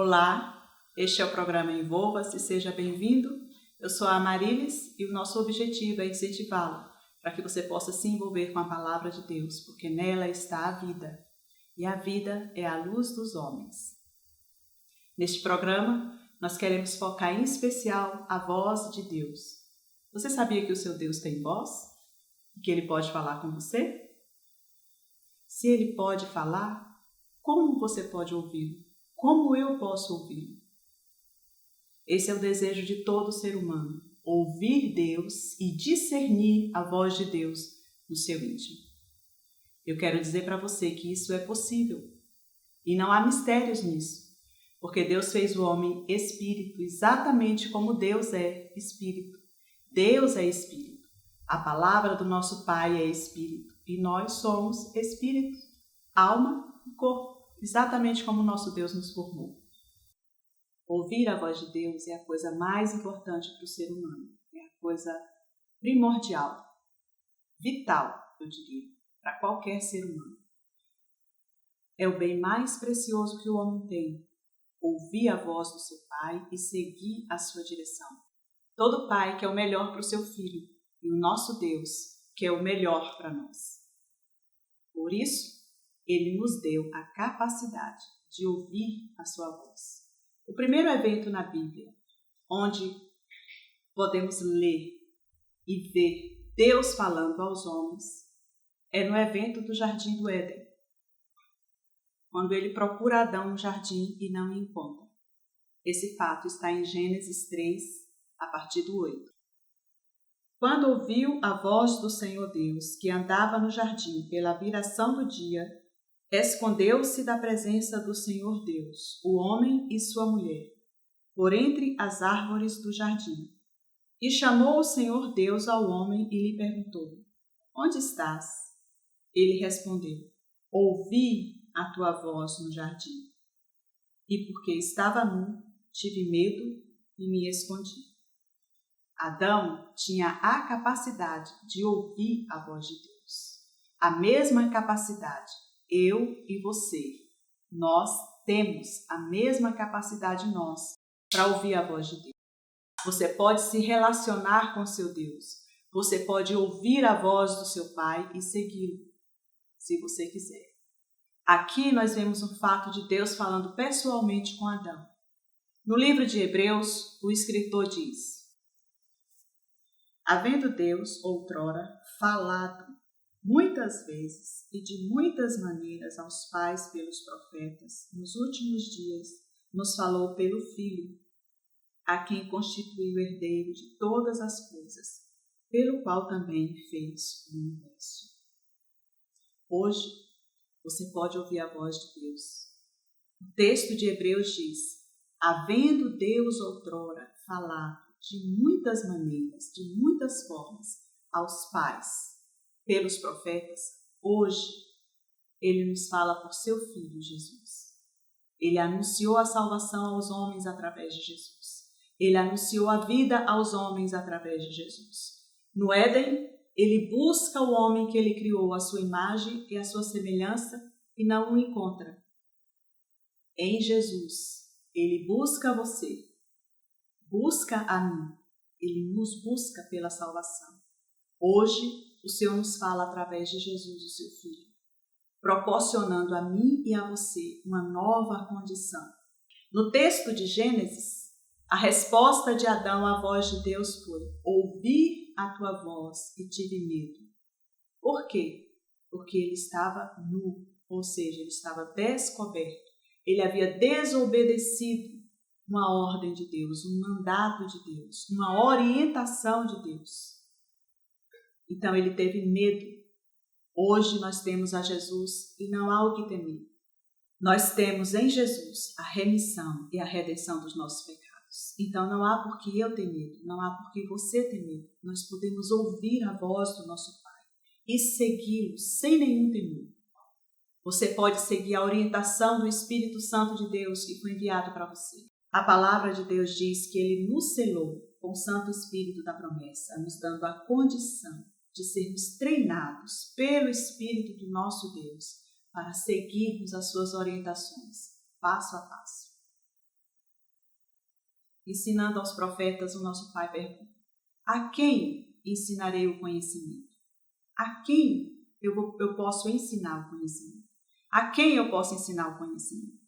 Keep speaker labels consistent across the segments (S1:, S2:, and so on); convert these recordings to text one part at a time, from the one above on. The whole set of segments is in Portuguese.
S1: Olá, este é o programa Envolva-se, seja bem-vindo. Eu sou a Amarilis e o nosso objetivo é incentivá-lo para que você possa se envolver com a palavra de Deus, porque nela está a vida, e a vida é a luz dos homens. Neste programa, nós queremos focar em especial a voz de Deus. Você sabia que o seu Deus tem voz? E que ele pode falar com você? Se ele pode falar, como você pode ouvi-lo? Como eu posso ouvi-lo? Esse é o desejo de todo ser humano, ouvir Deus e discernir a voz de Deus no seu íntimo. Eu quero dizer para você que isso é possível e não há mistérios nisso, porque Deus fez o homem espírito exatamente como Deus é espírito. Deus é espírito. A palavra do nosso Pai é espírito e nós somos espírito, alma e corpo, exatamente como o nosso Deus nos formou. Ouvir a voz de Deus é a coisa mais importante para o ser humano, é a coisa primordial, vital, eu diria, para qualquer ser humano. É o bem mais precioso que o homem tem, ouvir a voz do seu pai e seguir a sua direção. Todo pai quer o melhor para o seu filho e o nosso Deus quer o melhor para nós. Por isso, ele nos deu a capacidade de ouvir a sua voz. O primeiro evento na Bíblia, onde podemos ler e ver Deus falando aos homens, é no evento do Jardim do Éden, quando ele procura Adão no jardim e não o encontra. Esse fato está em Gênesis 3, a partir do 8. Quando ouviu a voz do Senhor Deus, que andava no jardim pela viração do dia, escondeu-se da presença do Senhor Deus, o homem e sua mulher, por entre as árvores do jardim. E chamou o Senhor Deus ao homem e lhe perguntou: Onde estás? Ele respondeu: Ouvi a tua voz no jardim. E porque estava nu, tive medo e me escondi. Adão tinha a capacidade de ouvir a voz de Deus. A mesma capacidade. Eu e você, nós temos a mesma capacidade para ouvir a voz de Deus. Você pode se relacionar com seu Deus. Você pode ouvir a voz do seu Pai e segui-lo, se você quiser. Aqui nós vemos um fato de Deus falando pessoalmente com Adão. No livro de Hebreus, o escritor diz: Havendo Deus outrora falado muitas vezes e de muitas maneiras aos pais pelos profetas, nos últimos dias nos falou pelo Filho, a quem constituiu herdeiro de todas as coisas, pelo qual também fez o universo. Hoje, você pode ouvir a voz de Deus. O texto de Hebreus diz: havendo Deus outrora falado de muitas maneiras, de muitas formas, aos pais, pelos profetas, hoje ele nos fala por seu Filho Jesus. Ele anunciou a salvação aos homens através de Jesus. Ele anunciou a vida aos homens através de Jesus. No Éden, ele busca o homem que ele criou à sua imagem e à sua semelhança e não o encontra. Em Jesus, ele busca você, busca a mim, ele nos busca pela salvação. Hoje, o Senhor nos fala através de Jesus, o seu Filho, proporcionando a mim e a você uma nova condição. No texto de Gênesis, a resposta de Adão à voz de Deus foi: ouvi a tua voz e tive medo. Por quê? Porque ele estava nu, ou seja, ele estava descoberto. Ele havia desobedecido uma ordem de Deus, um mandato de Deus, uma orientação de Deus. Então ele teve medo. Hoje nós temos a Jesus e não há o que temer. Nós temos em Jesus a remissão e a redenção dos nossos pecados. Então não há por que eu ter medo, não há por que você ter medo. Nós podemos ouvir a voz do nosso Pai e segui-lo sem nenhum temor. Você pode seguir a orientação do Espírito Santo de Deus que foi enviado para você. A palavra de Deus diz que ele nos selou com o Santo Espírito da promessa, nos dando a condição de sermos treinados pelo Espírito do nosso Deus para seguirmos as suas orientações, passo a passo. ensinando aos profetas, o nosso Pai pergunta: a quem ensinarei o conhecimento? A quem eu posso ensinar o conhecimento? A quem eu posso ensinar o conhecimento?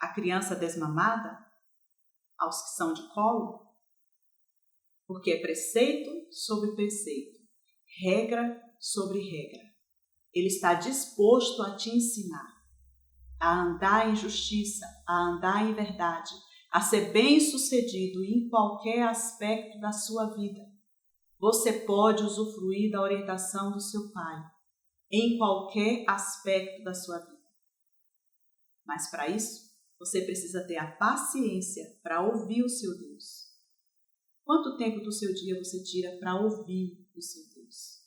S1: A criança desmamada? Aos que são de colo? Porque é preceito sobre preceito, regra sobre regra. Ele está disposto a te ensinar a andar em justiça, a andar em verdade, a ser bem-sucedido em qualquer aspecto da sua vida. Você pode usufruir da orientação do seu Pai em qualquer aspecto da sua vida. Mas para isso, você precisa ter a paciência para ouvir o seu Deus. Quanto tempo do seu dia você tira para ouvir o seu Deus?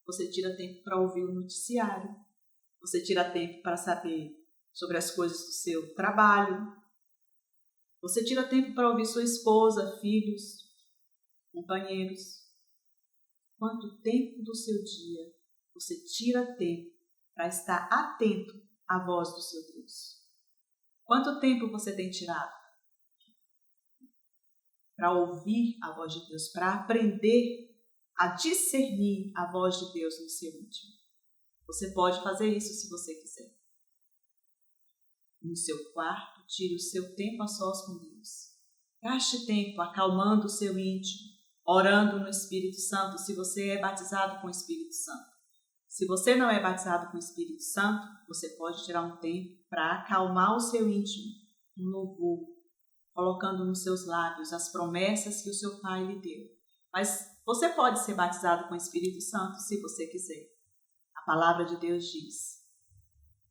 S1: Você tira tempo para ouvir o noticiário. Você tira tempo para saber sobre as coisas do seu trabalho. Você tira tempo para ouvir sua esposa, filhos, companheiros. Quanto tempo do seu dia você tira tempo para estar atento à voz do seu Deus? Quanto tempo você tem tirado para ouvir a voz de Deus, para aprender a discernir a voz de Deus no seu íntimo? Você pode fazer isso se você quiser. No seu quarto, tire o seu tempo a sós com Deus. Gaste tempo acalmando o seu íntimo, orando no Espírito Santo, se você é batizado com o Espírito Santo. Se você não é batizado com o Espírito Santo, você pode tirar um tempo para acalmar o seu íntimo, um louvor, colocando nos seus lábios as promessas que o seu Pai lhe deu. Mas você pode ser batizado com o Espírito Santo se você quiser. A palavra de Deus diz: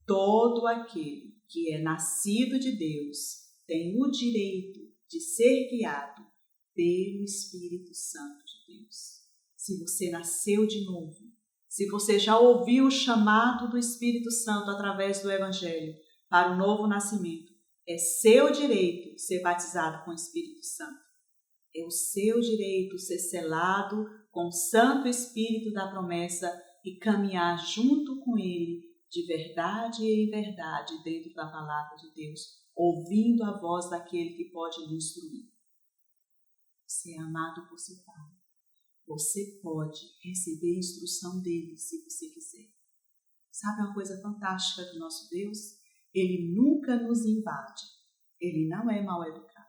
S1: todo aquele que é nascido de Deus tem o direito de ser guiado pelo Espírito Santo de Deus. Se você nasceu de novo, se você já ouviu o chamado do Espírito Santo através do Evangelho para o novo nascimento, é seu direito ser batizado com o Espírito Santo. É o seu direito ser selado com o Santo Espírito da promessa e caminhar junto com Ele, de verdade em verdade, dentro da palavra de Deus, ouvindo a voz daquele que pode lhe instruir. Você é amado por seu Pai. Você pode receber a instrução dele se você quiser. Sabe uma coisa fantástica do nosso Deus? Ele nunca nos invade. Ele não é mal educado.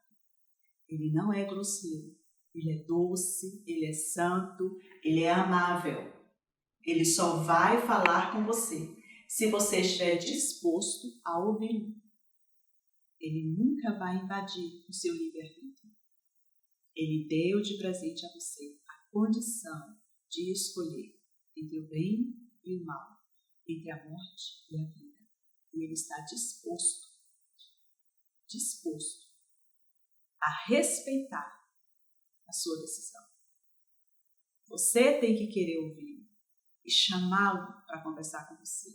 S1: Ele não é grosseiro. Ele é doce, ele é santo, ele é amável. Ele só vai falar com você se você estiver disposto a ouvi-lo. Ele nunca vai invadir o seu livre-arbítrio. Ele deu de presente a você a condição de escolher entre o bem e o mal, entre a morte e a vida. E ele está disposto a respeitar a sua decisão. Você tem que querer ouvi-lo e chamá-lo para conversar com você.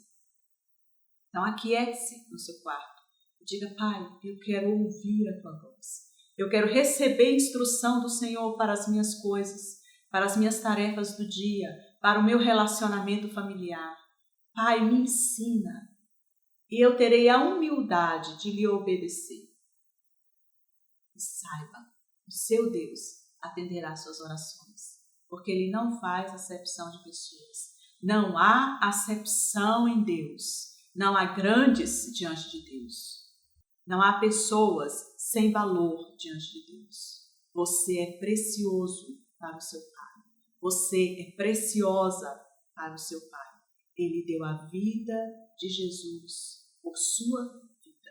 S1: Então, aquiete-se no seu quarto e diga: Pai, eu quero ouvir a tua voz. Eu quero receber instrução do Senhor para as minhas coisas, para as minhas tarefas do dia, para o meu relacionamento familiar. Pai, me ensina e eu terei a humildade de lhe obedecer. E saiba, o seu Deus atenderá às suas orações, porque Ele não faz acepção de pessoas. Não há acepção em Deus. Não há grandes diante de Deus. Não há pessoas sem valor diante de Deus. Você é precioso para o seu Pai. Você é preciosa para o seu Pai. Ele deu a vida de Jesus por sua vida,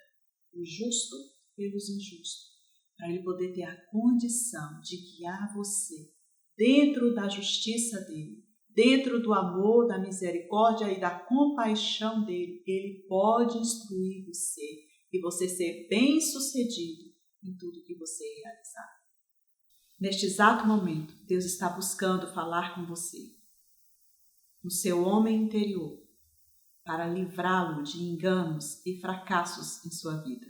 S1: o justo pelos injustos, para Ele poder ter a condição de guiar você dentro da justiça dEle, dentro do amor, da misericórdia e da compaixão dEle. Ele pode instruir você e você ser bem-sucedido em tudo que você realizar. Neste exato momento, Deus está buscando falar com você, no seu homem interior, para livrá-lo de enganos e fracassos em sua vida.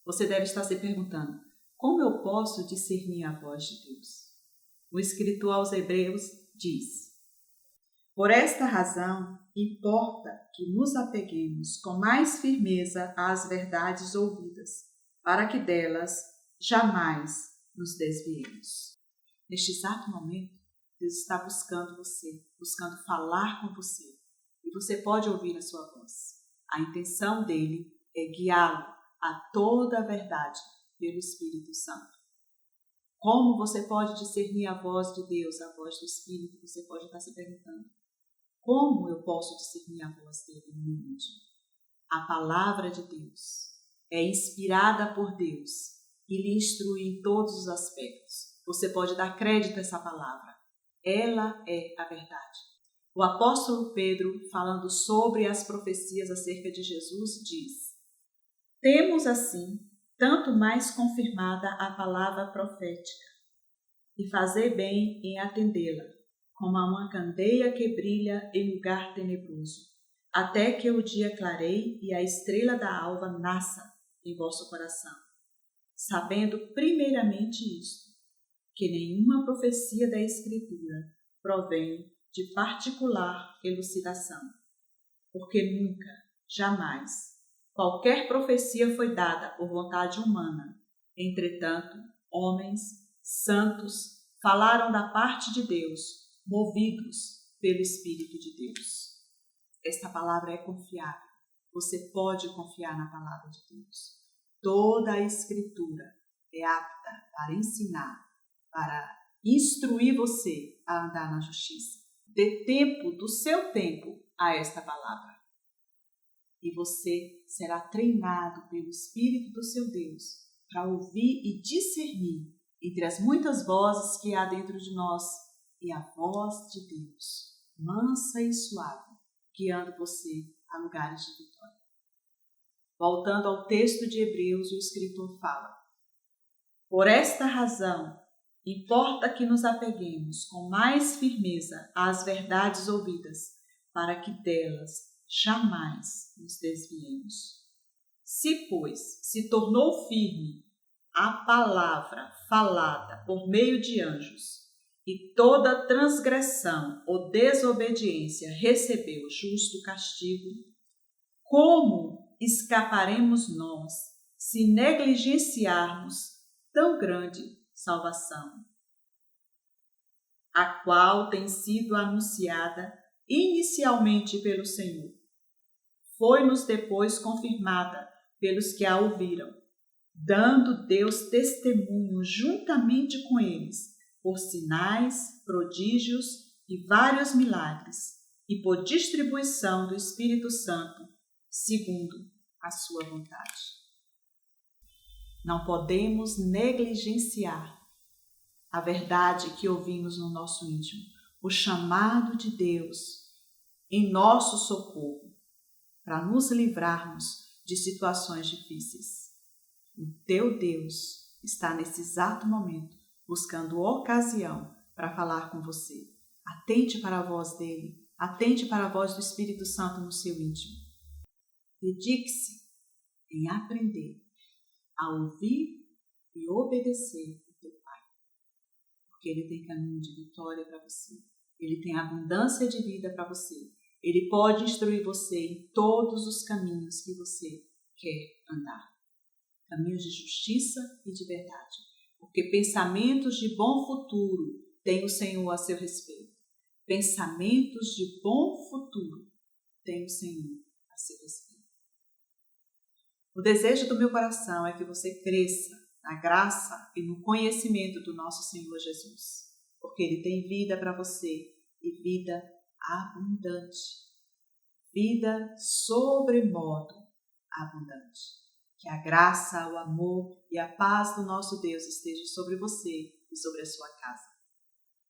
S1: Você deve estar se perguntando: como eu posso discernir a voz de Deus? O escritor aos Hebreus diz: por esta razão, importa que nos apeguemos com mais firmeza às verdades ouvidas, para que delas jamais nos desviemos. Neste exato momento, Deus está buscando você, buscando falar com você, e você pode ouvir a sua voz. A intenção dele é guiá-lo a toda a verdade pelo Espírito Santo. Como você pode discernir a voz de Deus, a voz do Espírito? Você pode estar se perguntando. Como eu posso discernir a voz dele no meu íntimo? A palavra de Deus é inspirada por Deus e lhe instrui em todos os aspectos. Você pode dar crédito a essa palavra. Ela é a verdade. O apóstolo Pedro, falando sobre as profecias acerca de Jesus, diz: temos assim tanto mais confirmada a palavra profética, e fazer bem em atendê-la, como a uma candeia que brilha em lugar tenebroso, até que o dia clareie e a estrela da alva nasça em vosso coração, sabendo primeiramente isto, que nenhuma profecia da Escritura provém de particular elucidação, porque nunca, jamais, qualquer profecia foi dada por vontade humana. Entretanto, homens santos falaram da parte de Deus, movidos pelo Espírito de Deus. Esta palavra é confiável. Você pode confiar na palavra de Deus. Toda a Escritura é apta para ensinar, para instruir você a andar na justiça. Dê tempo do seu tempo a esta palavra. E você será treinado pelo Espírito do seu Deus para ouvir e discernir entre as muitas vozes que há dentro de nós e a voz de Deus, mansa e suave, guiando você a lugares de vitória. Voltando ao texto de Hebreus, o escritor fala: por esta razão, importa que nos apeguemos com mais firmeza às verdades ouvidas, para que delas jamais nos desviemos. Se, pois, se tornou firme a palavra falada por meio de anjos, e toda transgressão ou desobediência recebeu justo castigo, como escaparemos nós se negligenciarmos tão grande salvação, a qual tem sido anunciada inicialmente pelo Senhor? Foi-nos depois confirmada pelos que a ouviram, dando Deus testemunho juntamente com eles, por sinais, prodígios e vários milagres, e por distribuição do Espírito Santo, segundo a sua vontade. Não podemos negligenciar a verdade que ouvimos no nosso íntimo, o chamado de Deus em nosso socorro, para nos livrarmos de situações difíceis. O teu Deus está nesse exato momento buscando ocasião para falar com você. Atente para a voz dele, atente para a voz do Espírito Santo no seu íntimo. Dedique-se em aprender a ouvir e obedecer o teu Pai, porque ele tem caminho de vitória para você, ele tem abundância de vida para você, ele pode instruir você em todos os caminhos que você quer andar, caminhos de justiça e de verdade, porque pensamentos de bom futuro tem o Senhor a seu respeito, pensamentos de bom futuro tem o Senhor a seu respeito. O desejo do meu coração é que você cresça na graça e no conhecimento do nosso Senhor Jesus, porque Ele tem vida para você e vida abundante, vida sobremodo abundante. Que a graça, o amor e a paz do nosso Deus esteja sobre você e sobre a sua casa.